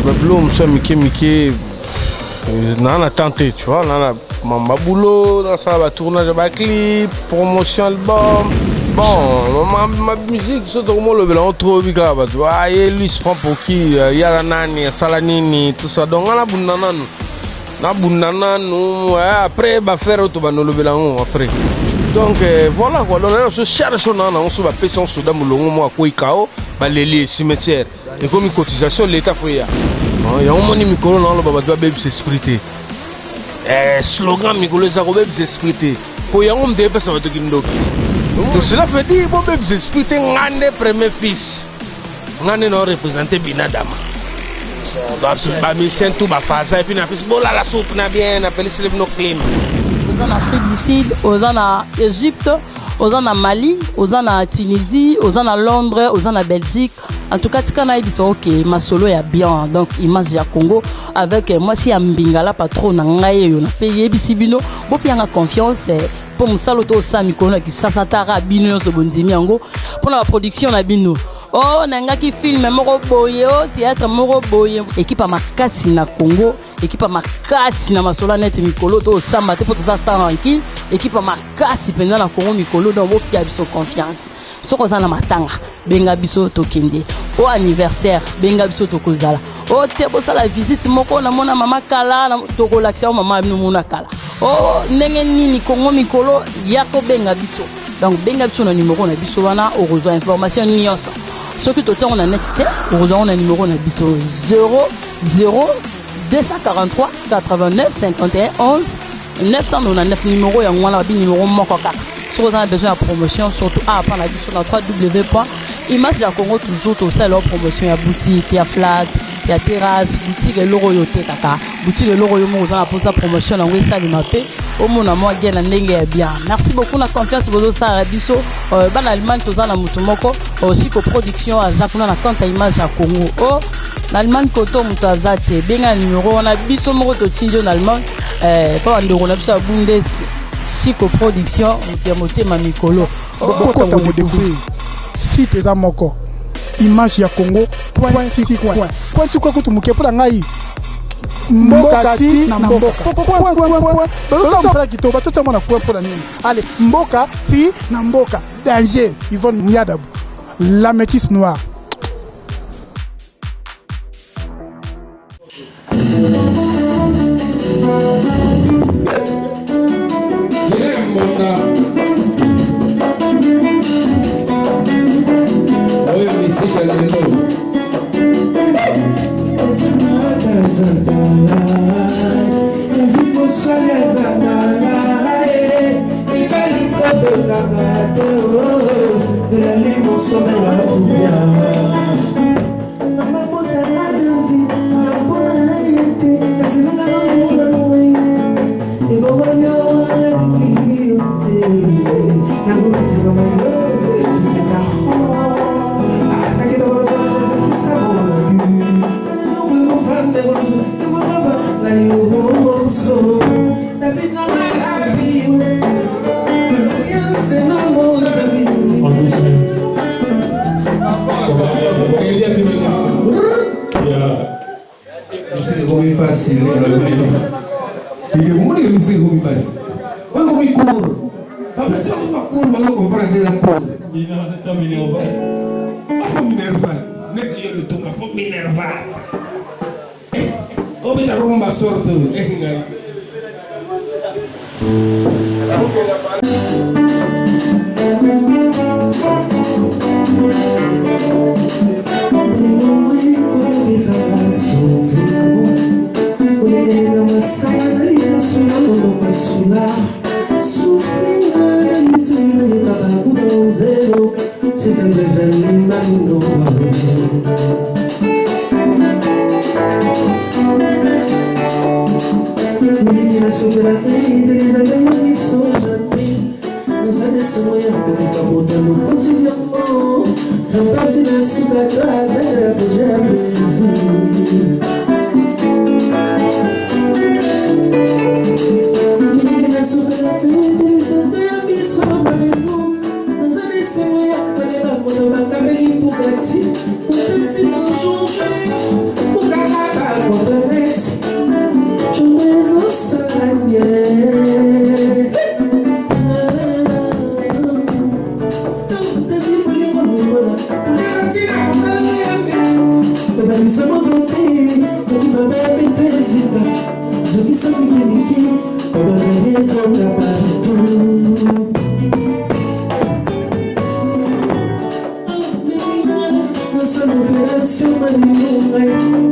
Babylon, ça, Mickey, nana tenté, tu vois, nana, ma boulot, dans ça, va tournage de clip, promotion album. Bon, ma musique, c'est tout le monde le trouve grave, tu vois, et lui se prend pour qui, Yaranani, Salanini, tout ça, donc on a bunana nous, après, va faire autre, va nous lever après. Donc voilà quoi, on se cherche, on se va payer son soudain, moi, quoi, KO, les cimetières. Et comme une cotisation, l'État fait. Il y a un moment Mikolo dans le baba doit bien s'exprimer. Slogan Mikolo ça doit bien s'exprimer. Pour y avoir un débat ça va te kindoki. Donc cela fait dire bon bien s'exprimer ngande premier fils. Ngande non représenter Binadama. Ba mission tout ba faza et puis na fils bola la soupe na bien appelé c'est le no clean. Aux en Afrique du Sud, aux en Égypte, aux en Mali, aux en Tunisie, aux en Londres, aux en Belgique. En tout cas, Tikana Ibiso, ok, ma solo est bien. Donc, image ya Congo avec moi si Mbingala patron nangaye yo na paye bisibino. Bo pianga confiance pour mon saloto sami kono ki sasatara bino so bondimi yango pour la production na bino. Oh, nanga ki film moko boye, oh théâtre moko boye. Équipe à makasi na Congo, équipe à makasi na masolo net mikolo to samba te pour tout ça tranquille. Équipe à makasi pendant na Congo mikolo donc bo pia biso confiance. Soko za na matanga benga biso tokende au anniversaire benga biso tokozala o te bosa la visite moko na mona mama kala na tokolakisa mama no mona kala o ndenge nini Kongo mikolo yako benga biso donc benga biso na numéro na biso wana o rezo information nyonso soki totango na net te o rezo na numéro na biso 00 243 89 51 11 999 numéro ya ngwana bi numéro moko kaka. Si vous avez besoin de promotion, surtout à la sur la www.image de Congo toujours tout ça leur promotion, il y a boutique, il y a flat, il y a terrasse, boutique et l'oro yoté kaka, boutique et l'oro yomo vous pour sa promotion en ça les mappé au monde à moi gain ndenge bien. Merci beaucoup la confiance vous ça rabiso ban Allemagne tout ça na mutumoko aussi ko production à zakuna na compte image à Congo. Oh l'Allemagne koto mutazate benga numéro on a biso moko to tinjo en Allemagne pas ndoro na biso bundes Chico Production, Motema Mikolo. Kota mo découvrir site za moko image ya Congo.6 point. Point tu quoi que tu muke pour ngai. Mboka ti na mboka. Point. Bazo mfala kitoba tota mona point pour la nini. Allez, mboka ti na mboka. Danger, Yvonne Miadabu. La métisse noire. Pour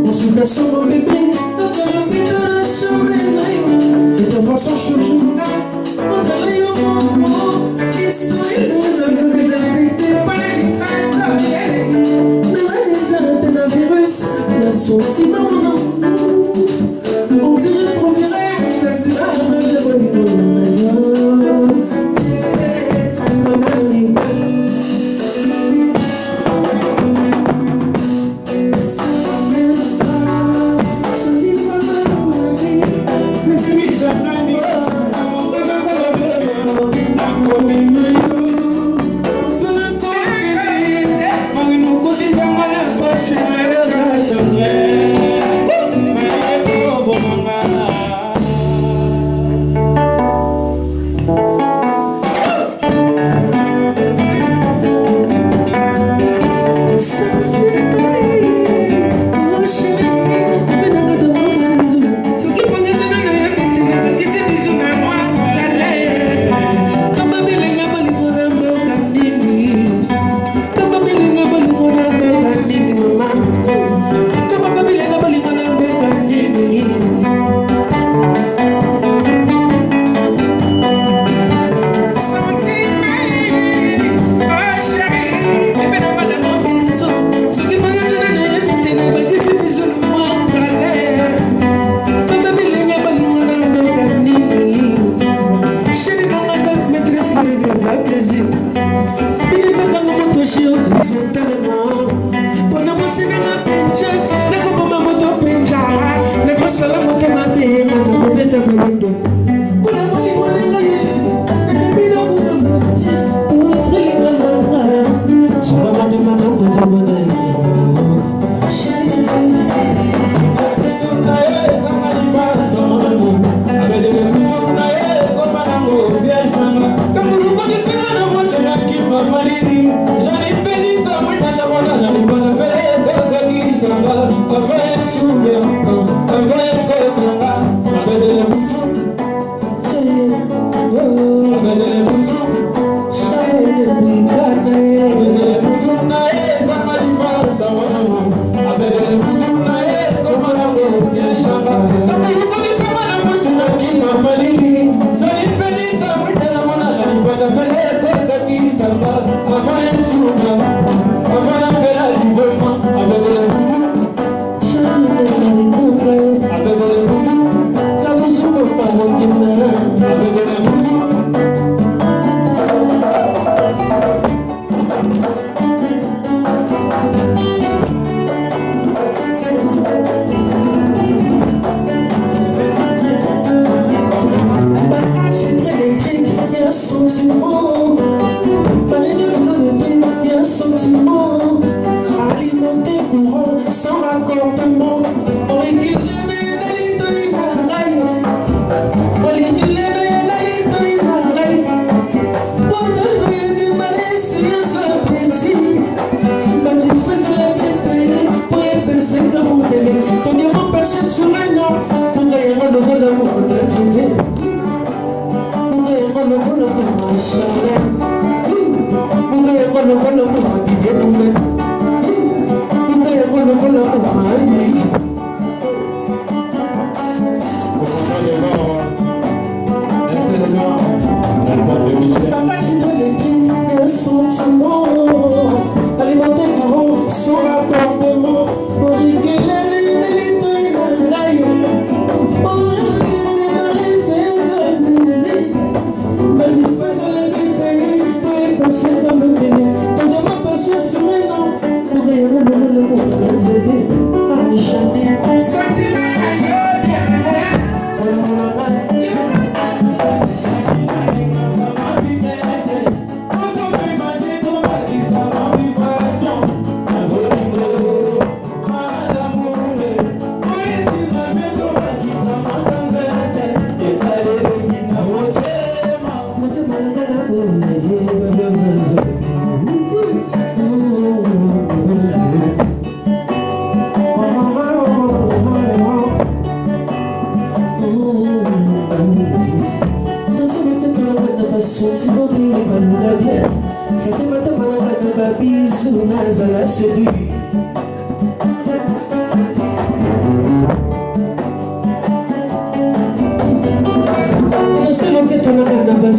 Consultation mon bébé, dans l'hôpital, sur les rayons. Et ta façon change, vous allez au moment, histoire nous avons désaffecté par les passages. Mais déjà, un virus, la sortie dans mon nom. On dirait trop viré, ça tira à main de mon niveau.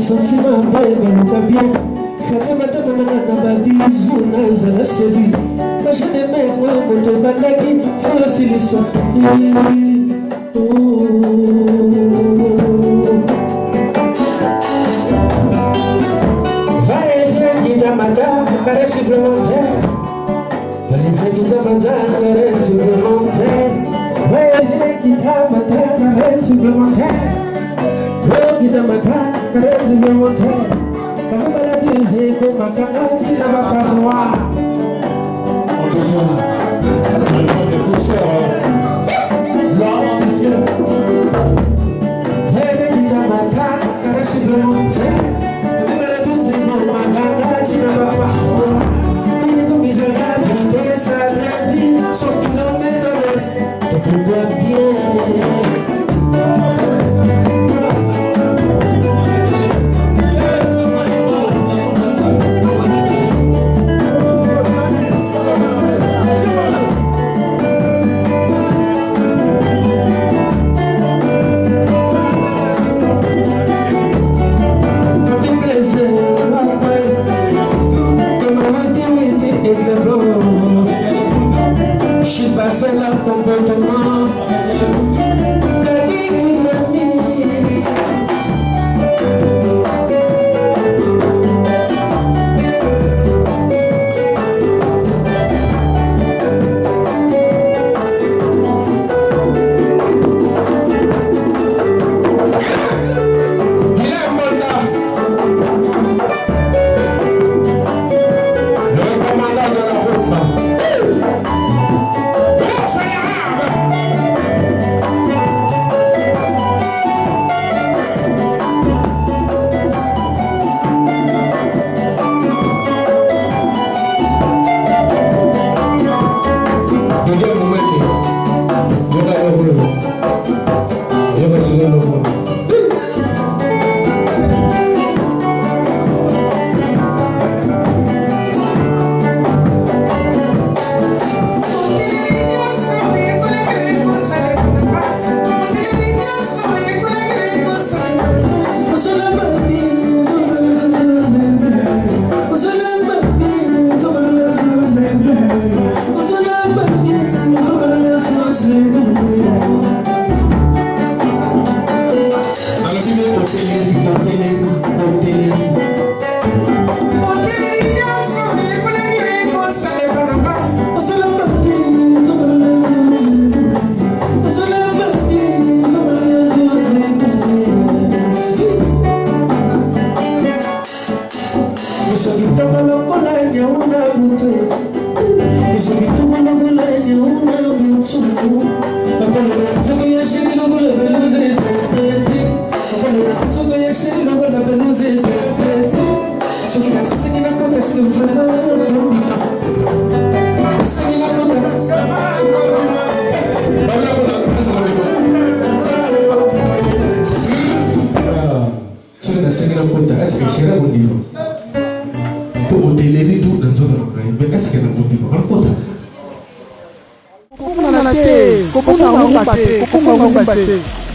sentiments bébé nous va bien. Fais madame na babisou na zala sebi. Moi je n'aime moi moto bandaki facile ça. Va et viens guidamata caresse supplémentaire. Va et viens guidamata caresse supplémentaire. Va et viens guidamata caresse supplémentaire. Oh guidamata caresse supplémentaire. Quand on a dit que ma canne c'est la macaroi.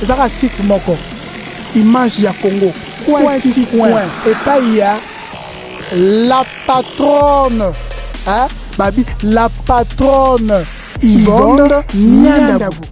ezaka site moko image ya Congo coin et pas il y a la patronne hein babi la patronne Yvonne Niandabou.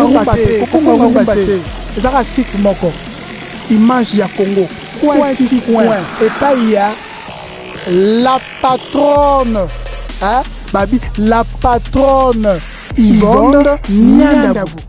rumba te kokonga rumba te ezaka site moko image ya Congo coin epai ya la patronne hein? Babi la patronne Yvonne Niandabu.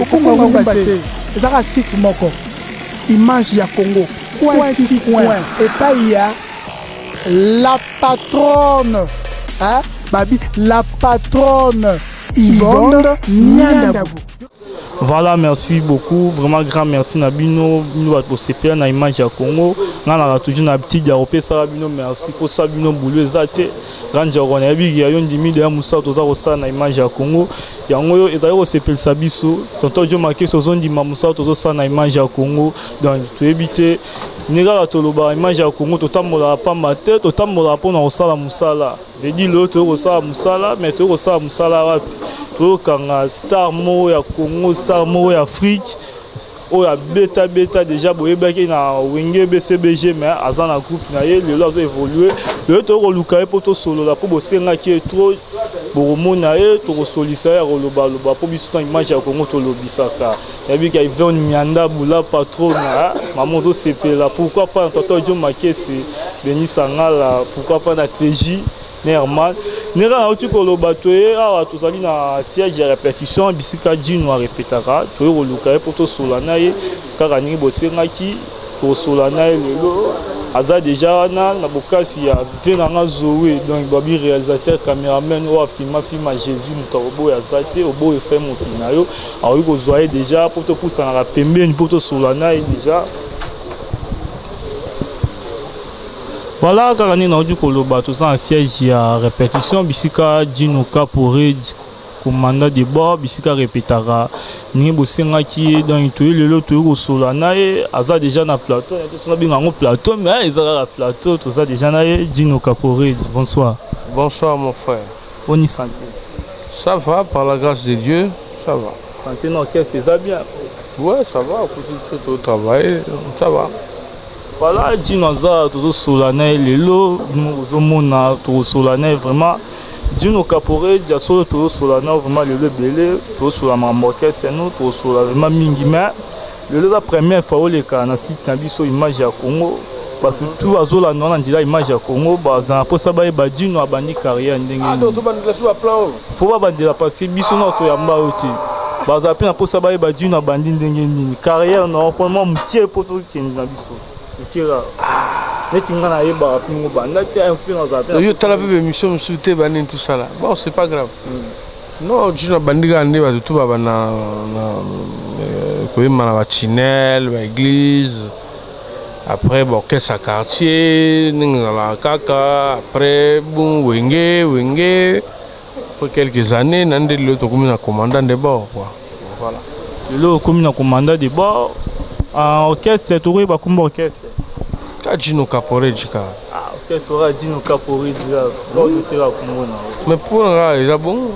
kokonga rumba te ezaka site moko image ya Congo point et pas il y a la patronne hein babi la patronne Yvonne Niandabou. Voilà, merci beaucoup, vraiment grand merci Nabino, nous avons CPA na image ya Congo, on a toujours na petit diaropé ça Nabino merci pour ça Nabino boulot zate, grand jargon ya bi ya yon dimi de Moussa toza ko ça na image ya Congo, ya ngoyo ezali ko CPL sabiso, tonton jo marqué so zone di Moussa toza ça na image ya Congo, donc to éviter nega toloba image ya Congo totambola pa mate, totambola po na osala musala, je dis l'autre ko ça musala, mais to ko ça musala wapi. Kanga star mo ya Congo, star mo ya Afrique, o ya beta déjà boyebaki na wenge BCBG mais azana groupe na ye le lo évoluer le to ko luka po to solo la po bosenga ki trop boromona ye to solisa ya loba po biso na image ya Congo to lobisaka ya bi ka Yvonne Niandabou la patron na maman to sepela pourquoi pas tonton Jo Makese Beni Sangala pourquoi pas na Treji Nerman nera auti ko lobatoye awa tozali na siège ya répétition bisika Djino a répétera to yo luka po to solana ye kaka ningi bosengaki to solana ye lelo aza déjà na bokasi ya venanga Zoé donc babi réalisateur caméraman ou film Jésus mutobo ya zate obo yosai mokina yo awi ko zoye déjà pour to poussa na pembeni pour to solana ye déjà. Voilà, quand on est dans du Koloba, tout ça en siège, il y a répétition, bisika Djino Kaporé, commandant de bord, bisika répétera. Ni bosenga qui dans une toile, le toile au solana, aza déjà na plateau, tout ça bien en plateau, mais ils ont la plateau, tout ça déjà na Djino Kaporé. Bonsoir. Bonsoir mon frère. On y santé. Ça va, par la grâce de Dieu, ça va. Santé dans l'orchestre, c'est ça bien. Ouais, ça va, tout au travail, ça va. Voilà, Djino aza tout solana lelo, nous omona tout solana vraiment. Djino Kaporé, dia solo tout solana vraiment le belé, tout solana moke c'est nous, tout solana vraiment mingi mais le la première fois le cas na site na biso image ya Congo, ba tout azola non ndila image ya Congo, ba za po ça ba Djino abandi carrière ndenge. Ah donc tout bandela sur plan. Faut pas bandela parce que biso na to ya mbauti. Ba za pe na po ça ba Djino abandi ndenge nini. Carrière non pour moi mutie po to kende na biso. Kira netinga na yeba pingo banda te inspire za pe yo tala pe mission souté banin tout ça là bon c'est pas grave non Djino bandiga ande ba tout ba na ko yema na Chinel ba église après bon qu'est-ce quartier ninga la kaka après bon wenge pour quelques années nande le to comme na commandant de bord quoi voilà le comme na commandant de bord en orchestre touré ba comme orchestre Djino Kaporé jika ah orchestre aura Djino Kaporé déjà bon de tira comme mais pour là il est bon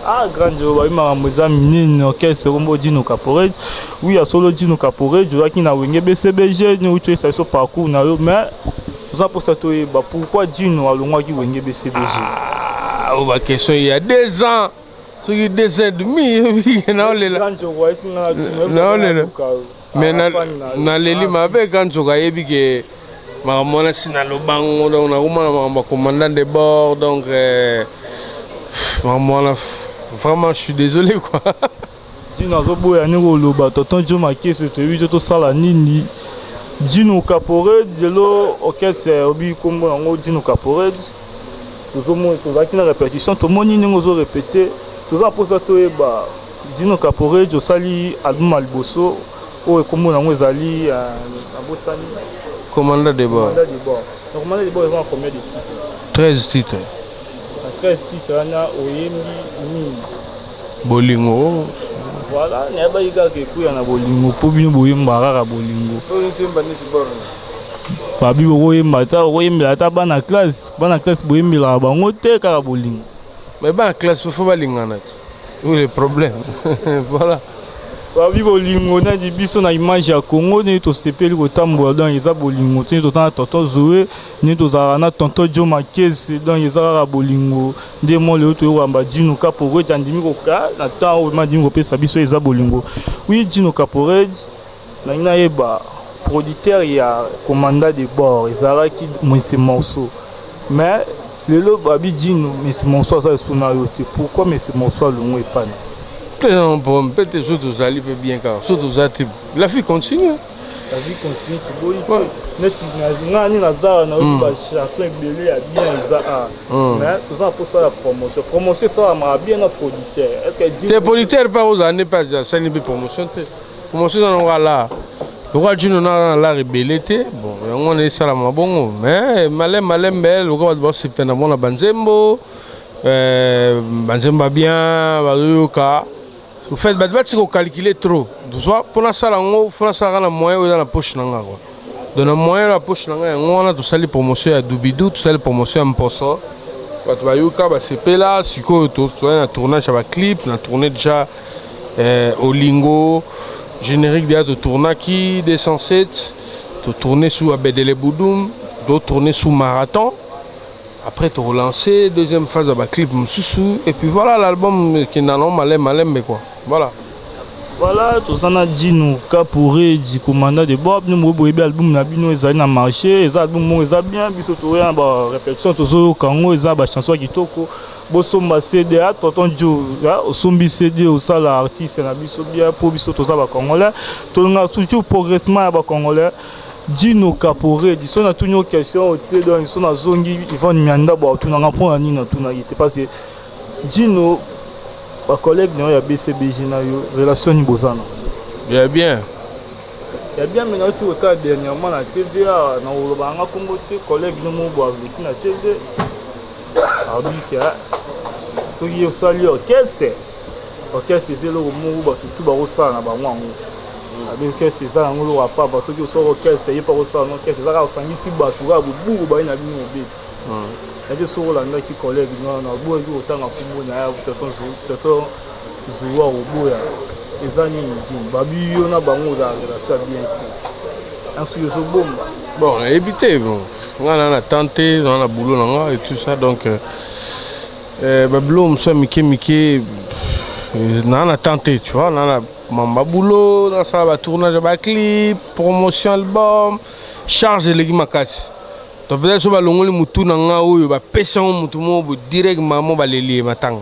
ah grand job ba ma moza minine orchestre comme Djino Kaporé oui a solo Djino Kaporé je vois qu'il na wenge BCBG nous tu sais son parcours na yo mais ça pour ça to ba pourquoi Djino alongwa ki wenge BCBG ah o ba question il y a 2 ans so il 2 ans et demi na ole la grand job wa singa na ole mais na leli mabe quand tu as yebi que ma mona sina lobango donc na kuma ma commandant de bord donc ma mona vraiment je suis désolé quoi Djino zobo ya ni loba tonton Jo Makese to wi to sala nini Djino Kaporé delo orchestre obi kombo ngo Djino Kaporé to zo mo to zakina répétition to moni ngo zo répéter to za posa to eba Djino Kaporé jo sali album alboso o kombo ngo ezali abosani commandant de bord. Donc commandant de bord ils ont combien de titres? 13 titres. 13 titres ana oyembi nini bolingo voilà neba yiga ke kuya na bolingo po bino boyemba kaka bolingo babi boyemba ta oyemba ta bana classe boyembela bango te kaka bolingo mais bana classe faut balingana où le problème voilà babi bolingo na di biso na image ya Congo ne to sepeli ko tambola donc eza bolingo te to tana tonton Zoé ne to za na tonton Jo Makese donc eza kaka bolingo nde mo le to wamba Djino Kaporé tandimi ko ka na temps o ma Djino ko pesa biso eza bolingo oui Djino Kaporé na ina yeba producteur ya commandant de bord ezala ki mwese morceau mais le lo babi Djino mais ce morceau ça sona yote pourquoi mais ce morceau le mo epana peut-être surtout ça allait bien car surtout ça la fille continue la vie continue tout net ngani na za na ba chanson belé ya bien ça mais tout ça pour ça la promotion ça m'a bien notre producteur est-ce que tes producteurs pas aux années pas ça ni promotion on va là le roi Dino na la rebellité bon on est ça la bon mais malem belle le roi va se peine bon la banzembo banzemba bien baruka vous faites si vous calculez trop pour la salle en faut la salle la moyen dans la poche nanga quoi dans la moyen la poche nanga on a tout ça les promotions à Doubidou tout ça les promotions en poso tu vas yuka ba c'est là si quoi tout un tournage à clip on a tourné déjà au Lingo générique de tournaki des 107 de tourner sous Abedele Boudoum d'autres tourner sous Marathon. Après, tu relances, deuxième phase de clip, et puis voilà l'album qui n'a pas malem, mais quoi. Voilà. Voilà, tout ça, on a dit nous, Capouré, du commandant de Bob, nous avons un album, nous avons marché, les albums, nous avons bien, puis surtout, il y a une répétition, tout ça, Kango, il y a une chanson qui toko, Bosomba CD, Tonton Joe, Sombi CD, au sol, l'artiste, il y a bien, pour tout ça, Congolais, tout le monde a toujours progressivement, Congolais. Dino Caporé, ils sont à toutes nos questions, ils sont à Zongi, ils vont nous amener tout dans rapport à Nina, tout n'ayez pas c'est Dino, ma collègue n'a pas BCBG na yo relation ni bozana. Il y bien. Il y a bien maintenant tu autant dernièrement la TVA na olobanga kombote collègue no mo bo avec na TV. Abika. Soki yo sali orchestre. Orchestre c'est le mo ba tout ba osala na ba mwango. Avec c'est ça on le pas parce que so orchestre il pas ça non orchestre ça ka fangisi ba tu ga bu ba ina bino obet. Il y a des sourds là qui collègues na bo autant na fumbo na ya peut-être zuwa oboya. Ezani njim babi yo na bango da relation bien té. Ensuite yo so bomba. Bon, éviter bon. On a tenté dans la boulot là et tout ça donc bablo mso miki on a tenté tu vois on a mamba boulot dans ça va tournage de clip promotion album charge de legi makasi donc peut-être so ba longoli mutu nanga oyo ba pesa mutu mo direct mamo ba leli matanga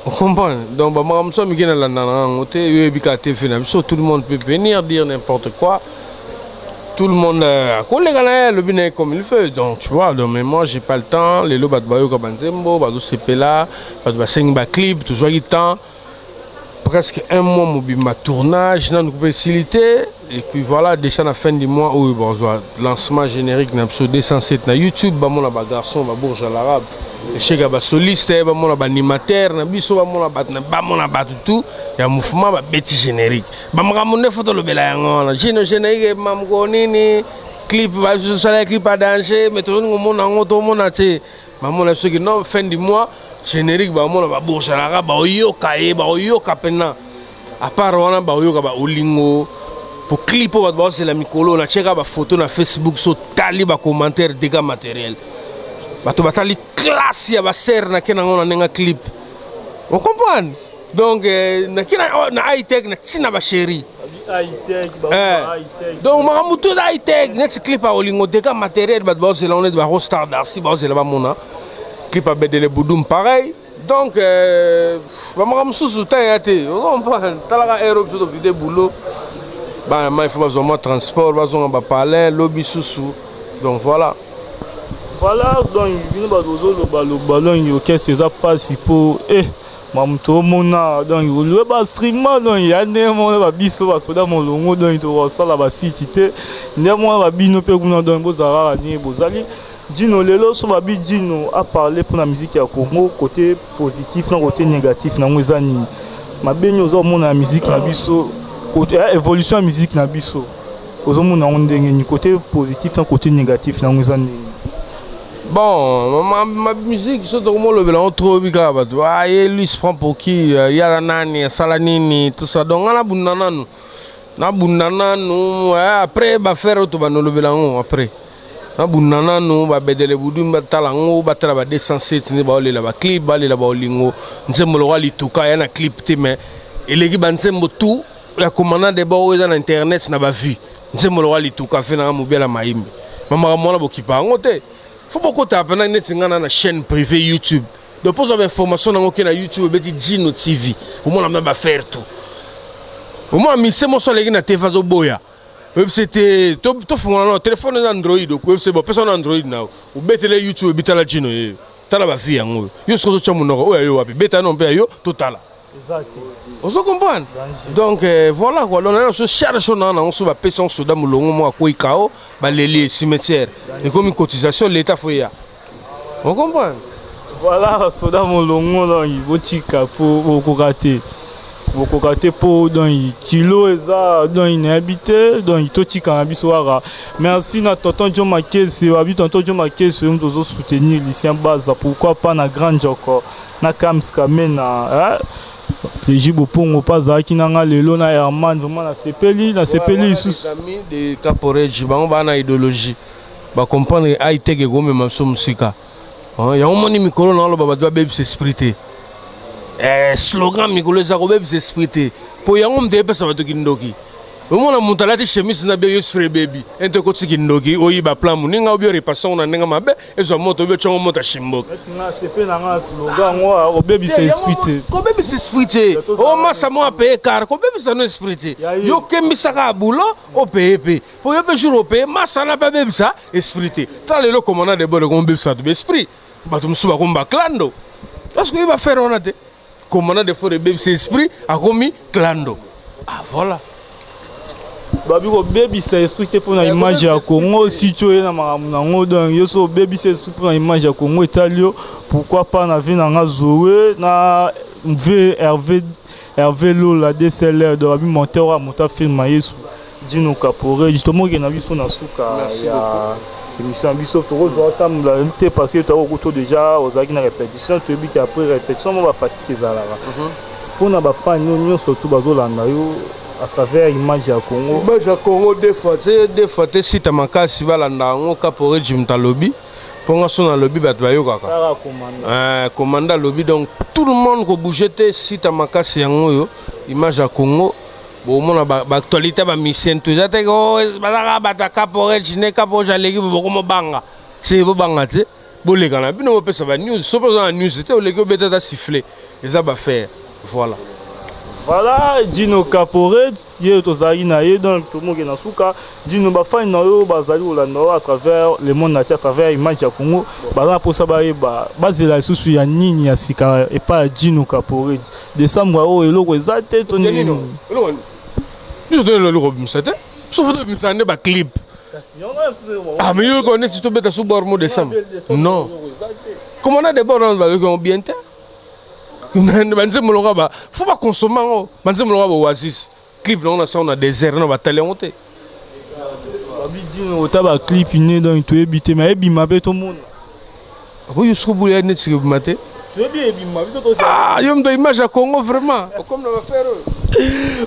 on comprend donc ba mso miki na la nana ngote yo bika te fina so tout le monde peut venir dire n'importe quoi tout le monde le bien comme il fait donc tu vois donc mais moi j'ai pas le temps les lots batbayo ka banzembo ba do sepela ba do sing ba clip toujours du temps presque un mois mobima tournage na nous facilité et puis voilà déjà à la fin du mois où bon lancement générique na episode 207 na YouTube ba mon ba garçon ba bourge à l'arabe chez ba soliste ba mon ba animateur na biso ba mon ba tout ya mouvement ba beti générique ba mramone photo le bela yango na générique mam ko nini clip ba so la clip à danger mais tout le monde en auto mon até ba mon ce qui non fin du mois générique ba mon ba bourge à l'arabe ba yoka pena à part on ba yoka ba olingo pour clip ba c'est la mikolo na cheka ba photo na Facebook so tali ba commentaire dégâts matériels bato batali classe ya ba ser na kena ngona nenga clip on comprend donc na kena na high tech na tina ba chéri donc maramuto da high tech next clip a olingo dégâts matériels bato ba c'est la on est ba Rostar Darcy ba c'est la ba mona clip a Bedele Boudoum pareil donc ba maramusu ta yate on comprend talaga Europe so vidéo boulot bah il faut besoin transport besoin ba parler lobby sous donc voilà donc nous le ballon il que c'est ça passe pour mamuto mona donc le ba streaming donc il y a des mon ba biso ba soda mon longo donc to ça la ba site té ne moi ba bino pe kuna donc bozara ni bozali dino lelo so ba bi dino a parler pour la musique ya Congo côté positif non côté négatif na ngweza nini mabenyo zo mona musique na biso côté évolution musique na biso ozomona on ndenge ni côté positif na côté négatif na ngweza nini. Bon, ma musique, c'est tout le monde le veut, on trouve lui se prend pour qui, Yaranani, Salanini, tout ça. Donc, on a Bounanano, après, va faire tout le veut après. On a Bounanano, va Bedele Boudoum, va Talango, va Trava 207, va aller là-bas, clip, va aller là-bas au Lingo. Nous sommes le roi Litouka, il y a un clip, mais les gens qui tout, la commandant des bords dans Internet, n'a pas vu. Nous sommes le roi Litouka, fait un mobile à Maïmbe. Maman, moi, je ne sais pas. Faut beaucoup taper dans la chaîne privée YouTube. Donc pour avoir information dans la YouTube, vous Dino TV. Au moins on va faire tout. Au moins c'est mon soleil na TV zo boya. C'était to fungana téléphone Android ko c'est bon personne Android now. Ou betele YouTube bitala chino ye. Tala ba fi yango. Yo so chamu noko o yo wapi beta non pe yo totala. Exactement. On se comprend. Donc voilà quoi. On se cherche on se va payer son soda mulongo mo ko ikao ba leli cimetière. Et comme une cotisation l'état foya. On comprend. Voilà soda mulongo là il botika pour kokate. Kokate pour dans kilo eza dans inhabité dans totika na biso wara. Merci na tonton John Makese, abi tonton John Makese nous devons soutenir Lucien Baza, pourquoi pas na grande encore na Kamska mena les Jibopongo pas à qui n'a lelo na Herman vraiment na sepeli sous amis de Caporeji ba on na idéologie ba comprendre ai tege go même so musika ya on moni mikolo na lo ba ba be s'esprit slogan mikolo za go be s'esprit po ya on de pesa ba to kindoki omona mutalati chemise na be yo spray baby ente ko tsindoki oyiba plan muninga obi repasson na nenga mabe ezo moto obi chongo moto shimboka na sepe na nga slogan o baby c'est esprit ko baby c'est esprit o masa mo paye car ko baby ça no esprit yo kembisa ka bulo o paye po yo be jour o paye masa na ba baby ça esprit ta lelo commandant de bolo ko baby ça de esprit bato musuba ko mbaklando parce que il va faire onate commandant de fort baby c'est esprit a komi clando ah voilà. Babi ko baby c'est esprit pour na image ya Congo si tu es na makambo donc yo so baby c'est esprit pour na image ya Congo italio pourquoi pas na vie na Zoé na Hervé Lola DSLR de Babi monteur à monta film Yesu Dino Caporet justement que na biso na suka ya émission biso pour zo tamula te parce que tu as autour déjà aux na répétition tu bi après répétition on va fatiguer ça là pour na ba fan nous surtout bazolanda yo à travers l'image à Congo. L'image à Congo, des fois, si tu as un cas, si tu as un cas pour le lobby, pour nga son lobby, tu vas y commandant lobby. Donc, tout le monde qui bouge, si tu as un cas, c'est un image à Congo. Bon, mon actualité, ma mission, tout ça, tu as cas pour elle, je n'ai pas pour j'allais beaucoup banga. C'est beau banga, tu sais. Bon, les gars, puis nous, on peut savoir news. Sauf que la news, c'était les gars, bêta siffler. Et ça va faire. Voilà. Voilà, Dino Caporet, hier tozali na ye donc tout le monde est na suka. Dino ba fan na yo bazali olanda à travers le monde nature à travers image ya Congo. Bana pour ça ba bazela susu ya nini ya sika et pas Dino Caporet. Décembre o eloko ezate to nini. Eloko. Nous donne le logo bimsate. Sauf de bimsane ba clip. Ah mais yo connais si to beta sous bormo décembre. Non. Comment on a des bords ba yo bien te. Banze mologa ba faut pas consommer banze mologa ba oasis clip on a ça on a désert on va télé monter babi dino otaba clip né donc tu ebité mais ebima be to monde oui jusqu'au bout ya net sur maté tu ebima biso to ah yo mdo image à Congo vraiment comme on va faire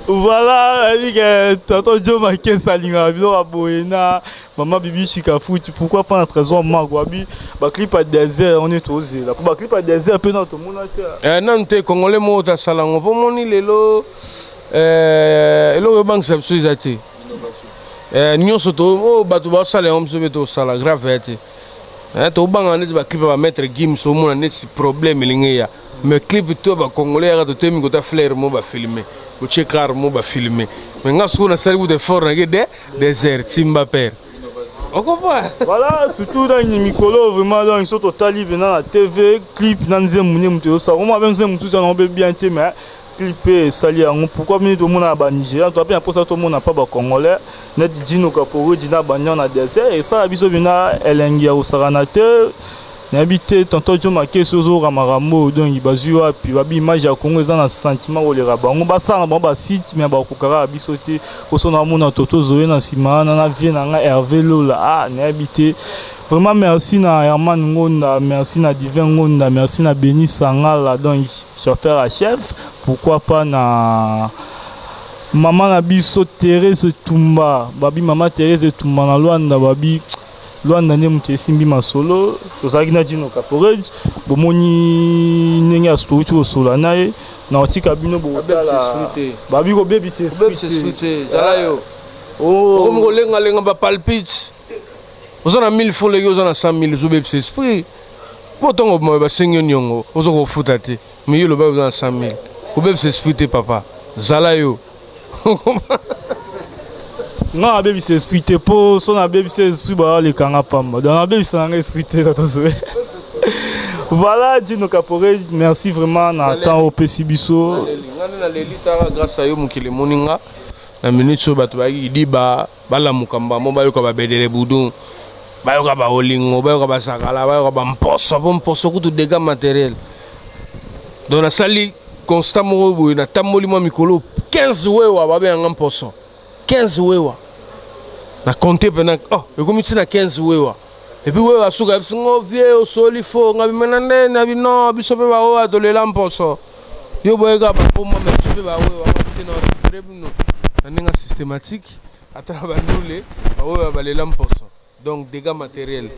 voilà avec tonton John Makese alinga bilo aboyena maman bibi chikafuti pourquoi pas un trésor magwabi ba clip à désert on est osé là pour ba clip à désert peu dans tout monde non te congolais mo ta salango pour moni lelo elo bank sabso izati nyonso to o batu ba sala on se beto sala gravete to banga net ba clip ba mettre gim so mona net problème lingeya mais clip to ba congolais ga to temi ko ta flair mo ba filmer ko checkar mo ba filmer mais nga sou na sali de fort na de désert timba père on comprend voilà surtout dans une micro vraiment dans une sorte totali dans la TV clip dans nzemune muto ça vraiment même nzemune tout ça on peut bien te mais clipé sali en pourquoi venir tout le monde à ba Nigeria toi bien pour ça tout le monde n'a pas ba congolais net Dino Caporet dina banyo na désert et ça biso bina elengia au saranateur n'habité tonton John Makese ozo ramaramo donc ibazua puis babi image ya Congo za na sentiment o le rabango basala ba site mais ba kokara bisote osona mona toto zoé na sima na vie na nga Hervé Lola ah n'habité vraiment merci na Herman Ngonda merci na Divin Ngonda merci na Béni Sangala donc chauffeur à chef pourquoi pas na maman na biso Thérèse Tumba babi maman Thérèse Tumba na Luanda babi Luanda ne mutu esimbi masolo tozalaki na Dino Caporet bomoni ndenge ya spirituel osola na ye na otika bino botala babi ko baby c'est esprit zala yo comme kolenga ba palpite ozana 1000 fois leki ozana 100 000 zo baby c'est esprit botongo ba senyo nyongo ozo ko futa te mais yo lo ba ozana 100 000 ko baby c'est esprit te papa zala yo Non, la baby c'est esprit te pose, son baby c'est esprit bah les kanga pamba. Dans la baby c'est un esprit te voilà, Dino Caporé, merci vraiment na temps au Pesibiso. Grâce à yo mukile moninga. Na minute so batu ba idi ba la mukamba mo ba yo ka ba bedele budun. Ba yo ka ba olingo, ba yo ka ba sakala, ba yo ka ba mposo kutu dégâts matériels. Donc na sali constat mo bo na tamoli mo mikolo 15 wewa ba be ngam poso. 15 wewa. Na compter pendant oh, e komi tina 15 wewa. Et puis wewa suka bisingo vie o soli fo ngabi menande na bi no bi sope ba o adolela mposo. Yo boyega ba po mo me sope ba wewa ma tina trebno. Nanga systématique à travers nous les balela mposo. Donc dégâts matériels.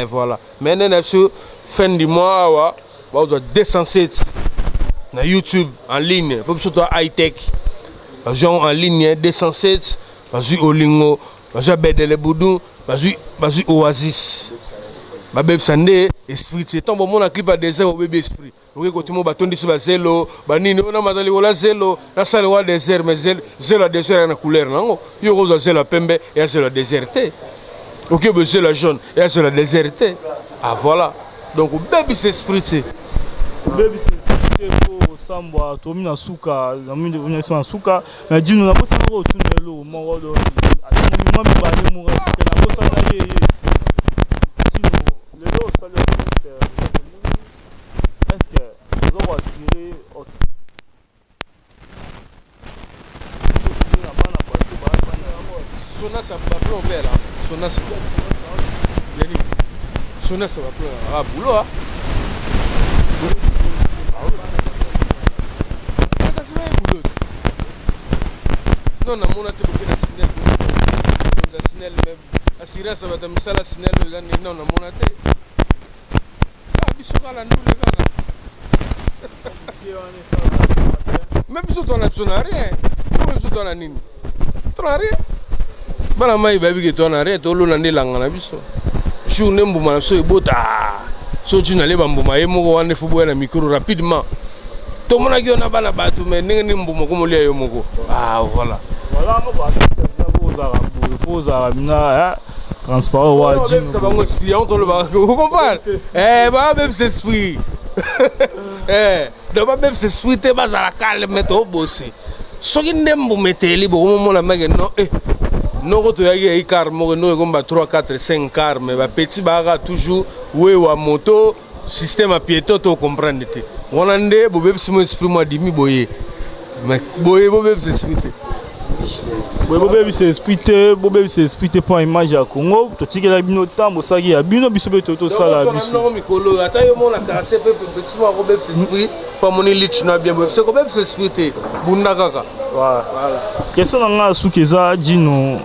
Voilà. Maintenant sur fin du mois on doit 207 na YouTube en ligne, comme surtout high tech. Genre en ligne 207 vas-y Olingo, vas-y Bedele Boudou, vas-y Oasis. Babeb Sandé esprit c'est ton bon na clip à désert au bébé esprit. Oui quand tu m'as bâton d'ici ba zelo, ba nini on a madali wala zelo, la salle wa désert mais zelo la désert na couleur non. Yo rose zelo pembe et zelo la déserté. OK be zelo jaune et zelo la déserté. Ah voilà. Donc bébé c'est esprit c'est. Bébé c'est pour samba tomi na suka, na mine de venir sur suka, mais dis nous na bossa ko tunelo mo rodo. Ati mo mi ba ni mo na bossa na ye. Le dos, ça le fait. Est-ce que nous allons assurer Sona ça va plomber là. Sona ça va. Sona ça va plomber. Ah boulot hein. Non, non, mon atout que la sinelle. La sinelle même. Assurance ça va te mettre la sinelle non, non, mon atout. Même si tu n'as rien, même si tu n'as rien, tu n'as rien. Bala mai baby que tu n'as rien, tu l'as n'as l'angana biso. Je ne m'aime pas so ibota. So tu n'as les bamboumas et moi on est fou boire la micro rapidement. Tout le monde a dit on a pas la batte mais n'engagez m'boumo comme les yomogo. Ah voilà. Voilà, moi il faut ça transparent wa Jim. Ça va m'expliquer on le va. Vous comprenez? Bah même c'est esprit. Donc même c'est esprit te base à la calme mais au bosser. So qui n'aime pas mettre les bon moment la mec non non quand tu as eu car mo no comme 3 4 5 car mais petit baga toujours ouais wa moto système à piéton tu comprendre te. On ande bo même si mon esprit moi dimi boyer. Mais boyer bo même c'est esprit. Bobé c'est expliqué, Bobé c'est expliqué pour image à Congo. Tu sais que la bino tambo ça qui a bino bisobe toto ça la biso. Non mikolo ata yo mona caractère peu petit moi Bobé c'est esprit pas mon lich na bien c'est Bobé c'est expliqué bunda kaka. Voilà. Question nga sukeza dino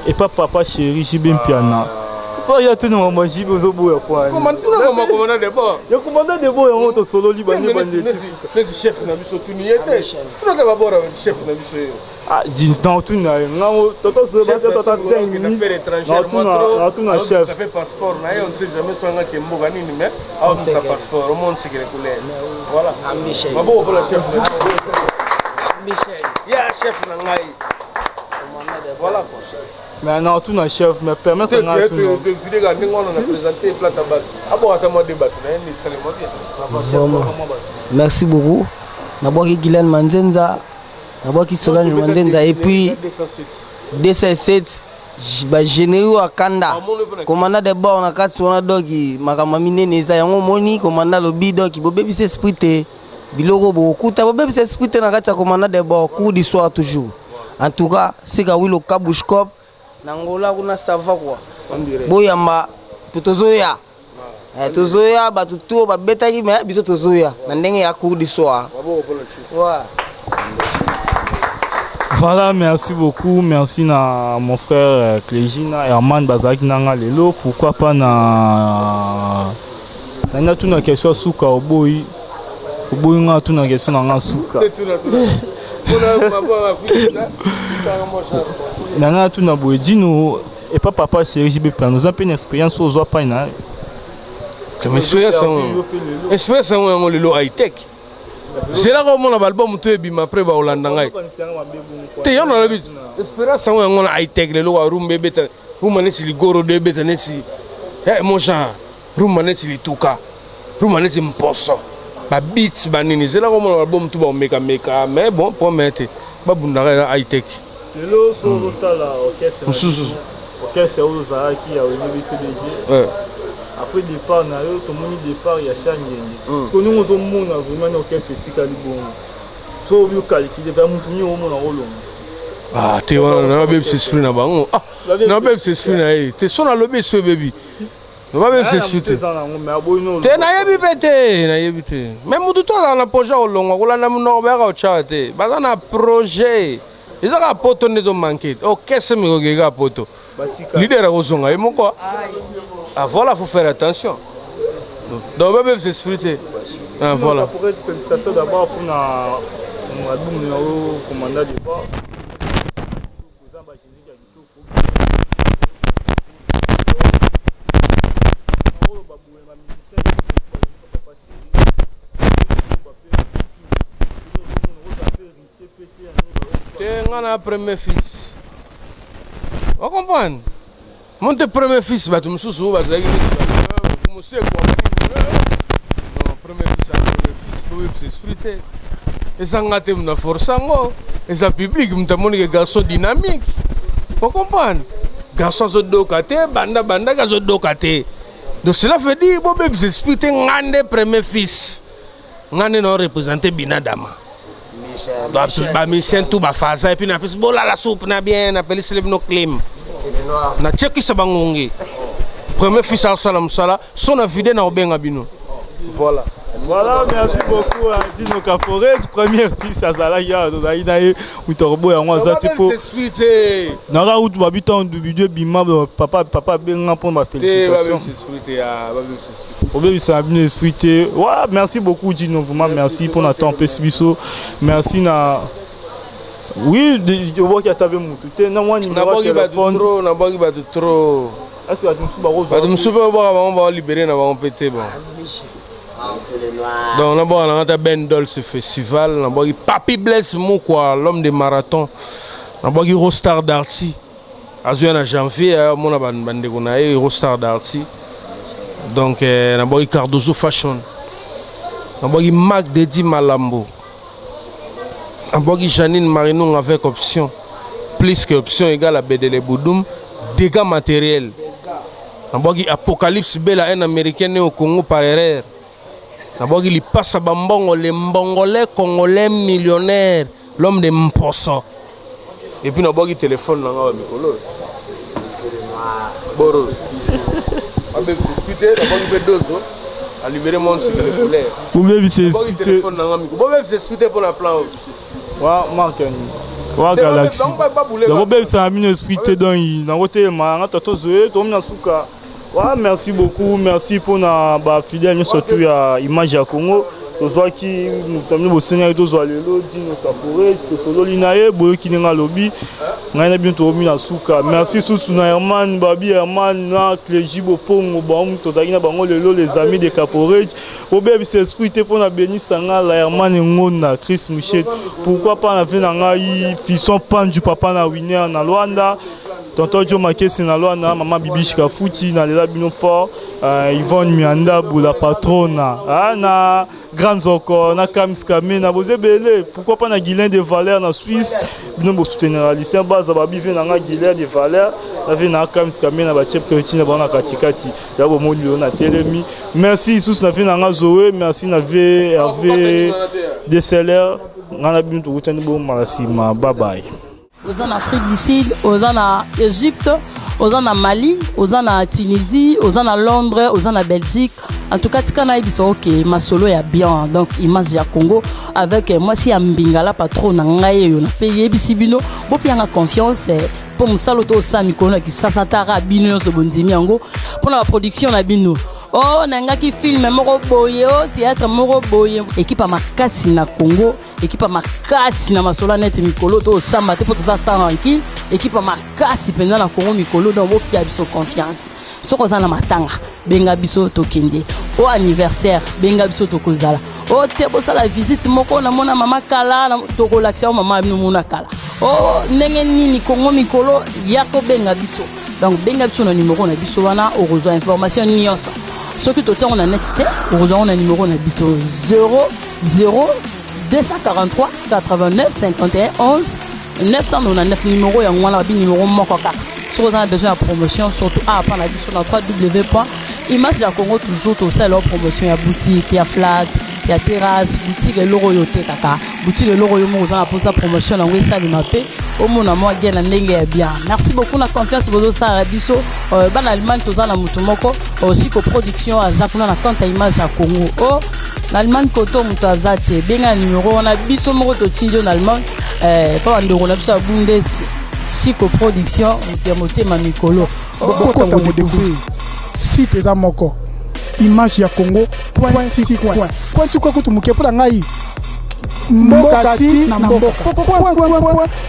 et pas papa chéri jibem piana. Ça y a tout dans magie bozo boya quoi. Comment tu na mama commandant de bord. Le commandant de bord on to solo libane bandé. Le chef na biso tu n'y étais. Tu na pas bord avec chef na biso. Ah, dis dans tout na ngamo toto se battre toto 5 minutes. Chef. Ça fait passeport na on sait jamais so nga kembo gani ni mais on sa passeport au monde c'est que couleur. Voilà. Michel. Babo pour le chef. Michel. Ya chef na ngai. Voilà quoi. Mais non, tout na chef, mais permettre à tout. Merci beaucoup. D'abord Guylaine Manzenza, d'abord Solange Manzenza et puis 207 généraux à Kanda. Commandant de bord na kati sona dogi makamamine neza yango moni commandant lobi dogi bobebi s'esprité biloko beaucoup ta bobebi s'esprité na kati commandant de bord cours d'histoire toujours. En tout cas, c'est que oui le Kabushkop Nangola kuna sava quoi. Boyamba tozoya. Tozoya ba tuto ba betaki mais biso tozoya. Na ndenge ya cours d'histoire. Voilà, merci beaucoup. Merci à mon frère Clégina et Herman Bazaki Nanga Lelo. Pourquoi pas na tout na question souka oboyi. Oboyi nga tout na question na souka. Nanga tout na boedino et pas papa chéri JB plan nous a une expérience aux pas na comme expérience on le high tech c'est là qu'on a l'album tout ebima après ba Hollanda ngai te yon na bit espérance on a high tech le lo room bébé room ne si ligoro de bébé ne si mon genre room ne si lituka room ne si mposo ba beats ba nini c'est là qu'on a l'album tout ba meka mais bon promettre ba bunda high tech le so tala orchestre ozalaki ya BCDG après départ na yo tomoni départ ya changenge parce que nous ozomona vraiment orchestre etikali bongo so obi calculer ba mutu nyo omona olonga te wana na baby s'esprit na bango na baby s'esprit na ye te sona lobi so baby na baby s'esprit te na yebi te même mutu to na projet olonga kolanda mnoko ba ka cha te baza na projet ezaka poto ndeto manqué orchestre mi gega poto leader a ozonga et moko voilà, il faut faire attention. Donc, on va s'exprimer. Voilà. Félicitations d'abord pour l'album commandant de bord. Tu es premier fils. On comprend? Mon premier fils, tu me soucies, tu me sais quoi? Non, premier fils, esprit. Et ça n'a pas de force, et ça public, tu as un garçon dynamique. On comprend? Garçon de deux côtés, banda, garçon de deux côtés. Donc cela veut dire que mon esprit est un premier fils. Ngane non représenté Binadama. Donc, mission tout ba phase et puis na fils bola la soupe na bien na peli seleb no clim. Na cheki sabangongi. Premier fils à salam sala, son avide na obenga bino. Voilà. Voilà, merci beaucoup à Dino Caporé, premier fils à Zalaya, Zaïdaï, ou Torbo et moi, ça tipo. Nara ou tu habites en vidéo bima, papa bien pour ma félicitation. C'est bien expliqué. Ouais, merci beaucoup Dino, vraiment merci pour notre temps Pessibiso. Merci na. Oui, je vois qu'il y a ta vie moutouté. Non, moi, numéro de téléphone. On a pas de trop. Est-ce que tu vas libérer, on va péter bon. Donc, on a un Ben Dol ce festival. On a Papi Bless Moukwa, l'homme des marathons. On a Eurostar d'Arty. En janvier, on a un Eurostar d'Arty. Donc, on a Cardozo Fashion. On a Mac Dedi Malambo. On a Janine Marinon avec option. Plus que option égale à Bedele Boudoum. Dégâts matériels. On a Apocalypse Bella, un américain né au Congo par erreur. Il passe à Bambongo, les Mbongolais congolais millionnaires, l'homme de Mposo. Et puis, on a un téléphone dans le micro. Boro. On va discuter, on va deux autres. À libérer mon circulaire. Vous m'avez expliqué. Vous m'avez expliqué pour la plan. Wa Mark. Wa Galaxy. Donc, vous avez expliqué dans le côté, merci beaucoup, merci pour la fidèle surtout à Image à Congo. Nous sommes qui nous au Sénégal, nous sommes Dino Caporé, nous sommes Linae, Boyo Kinenga Lobby, nous avons bientôt mis à Souka. Merci tous na Herman, Babi Herman, na Cléji Bopong, Baum, Tozagina Bango Lelo, les amis de Caporé. Au bébé c'est esprit pour la béni Sanga, la Herman et Ngona, Chris Mouchet. Pourquoi pas la vie na Fisson Pan du papa na Winner na Luanda. Tonton Joe Maké Senalwana, maman Bibi Chikafuti, na Lela Bino Fort, Yvonne Mianda, la patronne, na Grand Zoko, na Kamis Kame, na Bozé Belé, pourquoi pas na Guilain de Valère na Suisse, Bino Bo soutenir la lycée, base à Babi, vient na Guilain de Valère, na vient na Kamis Kame, na Baché Petit, na Bana Katikati, na Bomo na Télémi. Merci, sous na vient na Zoé, merci na Hervé Desseller, na Bino Toutani Bo Malasima, bye bye. Aux en Afrique du Sud, aux en Égypte, aux en Mali, aux en Tunisie, aux en Londres, aux en Belgique. En tout cas, ils sont ok, ma solo est bien. Donc, image du Congo avec moi si Mbingala patron nangaye yo na paye bisibino. Bon puis en confiance pour me saluer au Sami Kono qui s'attara bino so bondimi yango pour la production na bino. Oh nanga ki film moko boye o théâtre moko boye équipe à makasi na Congo équipe à makasi na masola net mikolo to samba te pour tout ça tranquille équipe à makasi pendant na Congo mikolo donc bo pia biso confiance soko za na matanga benga biso to kende au anniversaire benga biso to kozala o te bosala visite moko na mona mama kala tokolakisa mama bino mona kala o ndenge nini kongo mikolo ya kobenga biso donc benga biso na numéro na biso wana okozwa information nyonso soki totango na net te okozwa na numéro na biso 00 243 89 51 11 999 numéro ya ngwana babi numéro moko kaka soki oza na besoin ya promotion surtout apa na biso na www.imageyacongo toujours tosala leur promotion ya boutique ya flat ya terrasse boutique eloko oyo otekaka boutique eloko oyo moko oza na mposa promotion yango esalema mpe omona mwa ge na ndenge ya bien. Merci beaucoup na confiance bozosala biso bana Allemagne toza na moto moko Chico Production aza kuna na compte ya Image ya Congo o na Allemagne koto moto aza te benga numéro wana biso moko totindi na Allemagne pa bandeko na biso ya Bundes Chico Production ya motema mikolo bokota mo découvrir site eza moko Image ya Congo.6 point quoi kutu muke pula ngai mboka ti na mboka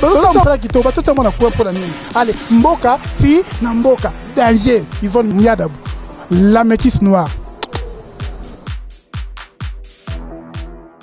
bazo mfala kito batoto mona kwa pula nini allez mboka ti na mboka danger Yvonne Nyadabu la métisse noire